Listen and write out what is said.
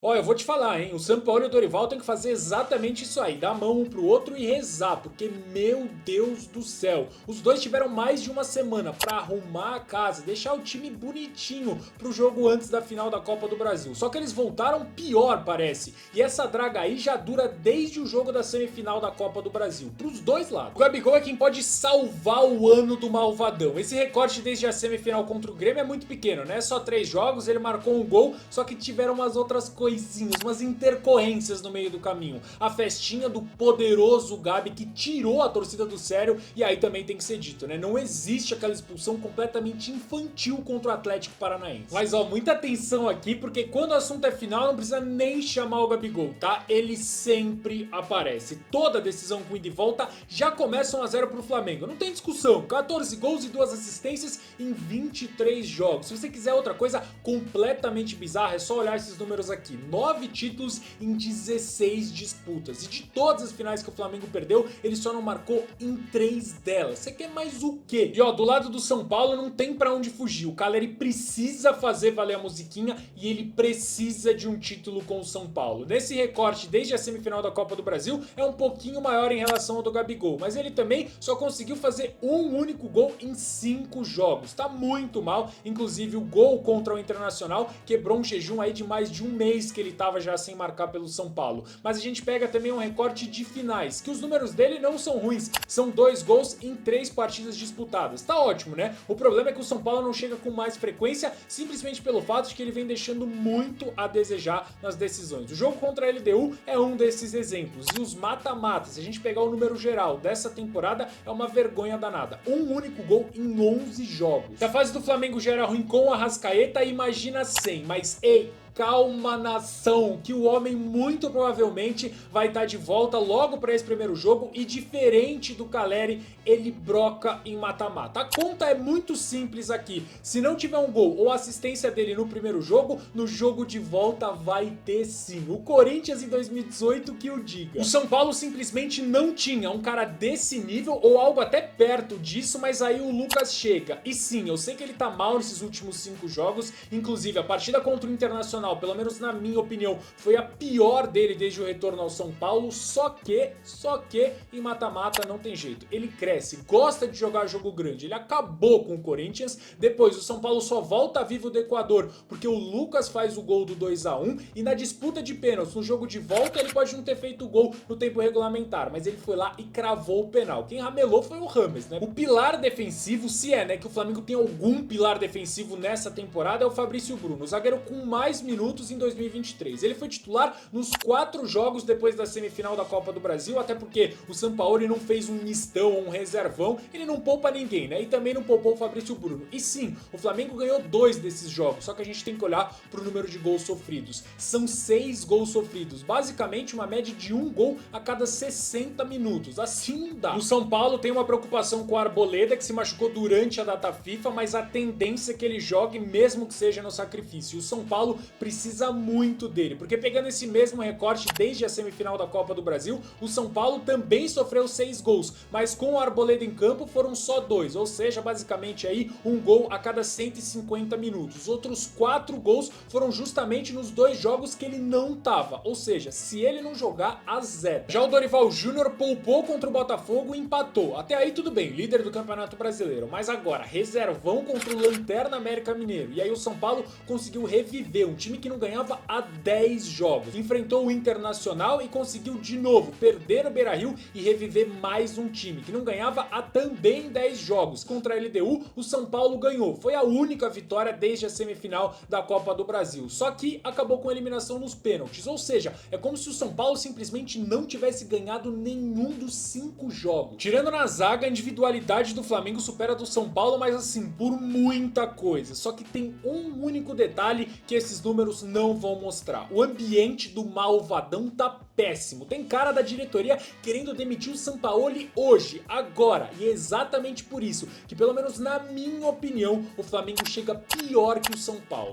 Ó, eu vou te falar, hein? O Sampaoli e o Dorival tem que fazer exatamente isso aí, dar a mão um pro outro e rezar, porque, meu Deus do céu, os dois tiveram mais de uma semana pra arrumar a casa, deixar o time bonitinho pro jogo antes da final da Copa do Brasil. Só que eles voltaram pior, parece, e essa draga aí já dura desde o jogo da semifinal da Copa do Brasil, pros dois lados. O Gabigol é quem pode salvar o ano do malvadão. Esse recorte desde a semifinal contra o Grêmio é muito pequeno, né? Só 3 jogos, ele marcou um gol, só que tiveram umas outras coisinhas, umas intercorrências no meio do caminho. A festinha do poderoso Gabi que tirou a torcida do sério, e aí também tem que ser dito, né? Não existe aquela expulsão completamente infantil contra o Atlético Paranaense. Mas ó, muita atenção aqui, porque quando o assunto é final não precisa nem chamar o Gabigol, tá? Ele sempre aparece. Toda decisão com ida e volta já começa 1 a 0 pro Flamengo. Não tem discussão. 14 gols e 2 assistências em 23 jogos. Se você quiser outra coisa completamente bizarra, é só olhar esses números aqui. 9 títulos em 16 disputas. E de todas as finais que o Flamengo perdeu, ele só não marcou em 3 delas. Você quer mais o quê? E ó, do lado do São Paulo não tem pra onde fugir. O Caleri precisa fazer valer a musiquinha e ele precisa de um título com o São Paulo. Nesse recorte, desde a semifinal da Copa do Brasil, é um pouquinho maior em relação ao do Gabigol. Mas ele também só conseguiu fazer um único gol em 5 jogos. Tá muito mal. Inclusive o gol contra o Internacional quebrou um jejum aí de mais de um mês que ele tava já sem marcar pelo São Paulo. Mas a gente pega também um recorte de finais, que os números dele não são ruins. São 2 gols em 3 partidas disputadas. Tá ótimo, né? O problema é que o São Paulo não chega com mais frequência, simplesmente pelo fato de que ele vem deixando muito a desejar nas decisões. O jogo contra a LDU é um desses exemplos. E os mata-matas, se a gente pegar o número geral dessa temporada, é uma vergonha danada. Um único gol em 11 jogos. Se a fase do Flamengo já era ruim com o Arrascaeta, imagina sem. Mas ei, calma, nação, que o homem muito provavelmente vai estar de volta logo para esse primeiro jogo e, diferente do Caleri, ele broca em mata-mata. A conta é muito simples aqui. Se não tiver um gol ou assistência dele no primeiro jogo, no jogo de volta vai ter sim. O Corinthians em 2018 que o diga. O São Paulo simplesmente não tinha um cara desse nível ou algo até perto disso, mas aí o Lucas chega. E sim, eu sei que ele tá mal nesses últimos 5 jogos, inclusive a partida contra o Internacional, pelo menos na minha opinião, foi a pior dele desde o retorno ao São Paulo, só que em mata-mata não tem jeito. Ele cresce, gosta de jogar jogo grande, ele acabou com o Corinthians, depois o São Paulo só volta vivo do Equador, porque o Lucas faz o gol do 2 a 1 e na disputa de pênaltis, no jogo de volta, ele pode não ter feito o gol no tempo regulamentar, mas ele foi lá e cravou o penal. Quem ramelou foi o Rames, né? O pilar defensivo, se é, né, que o Flamengo tem algum pilar defensivo nessa temporada, é o Fabrício Bruno, o zagueiro com mais minutos em 2023. Ele foi titular nos 4 jogos depois da semifinal da Copa do Brasil, até porque o Sampaoli não fez um mistão ou um reservão, ele não poupa ninguém, né? E também não poupou o Fabrício Bruno. E sim, o Flamengo ganhou 2 desses jogos, só que a gente tem que olhar pro número de gols sofridos. São 6 gols sofridos, basicamente uma média de 1 gol a cada 60 minutos. Assim não dá. O São Paulo tem uma preocupação com o Arboleda, que se machucou durante a data FIFA, mas a tendência é que ele jogue mesmo que seja no sacrifício. O São Paulo precisa muito dele, porque pegando esse mesmo recorte desde a semifinal da Copa do Brasil, o São Paulo também sofreu 6 gols, mas com o Arboleda em campo foram só 2, ou seja, basicamente aí 1 gol a cada 150 minutos. Os outros 4 gols foram justamente nos 2 jogos que ele não tava, ou seja, se ele não jogar, a 0. Já o Dorival Júnior poupou contra o Botafogo e empatou. Até aí tudo bem, líder do Campeonato Brasileiro, mas agora reservão contra o Lanterna América Mineiro. E aí o São Paulo conseguiu reviver um time que não ganhava há 10 jogos. Enfrentou o Internacional e conseguiu de novo perder o Beira-Rio e reviver mais um time que não ganhava há também 10 jogos. Contra a LDU, o São Paulo ganhou. Foi a única vitória desde a semifinal da Copa do Brasil. Só que acabou com a eliminação nos pênaltis. Ou seja, é como se o São Paulo simplesmente não tivesse ganhado nenhum dos 5 jogos. Tirando na zaga, a individualidade do Flamengo supera a do São Paulo, mas assim, por muita coisa. Só que tem um único detalhe que esses números não vão mostrar. O ambiente do malvadão tá péssimo. Tem cara da diretoria querendo demitir o Sampaoli hoje, agora. E é exatamente por isso que, pelo menos na minha opinião, o Flamengo chega pior que o São Paulo.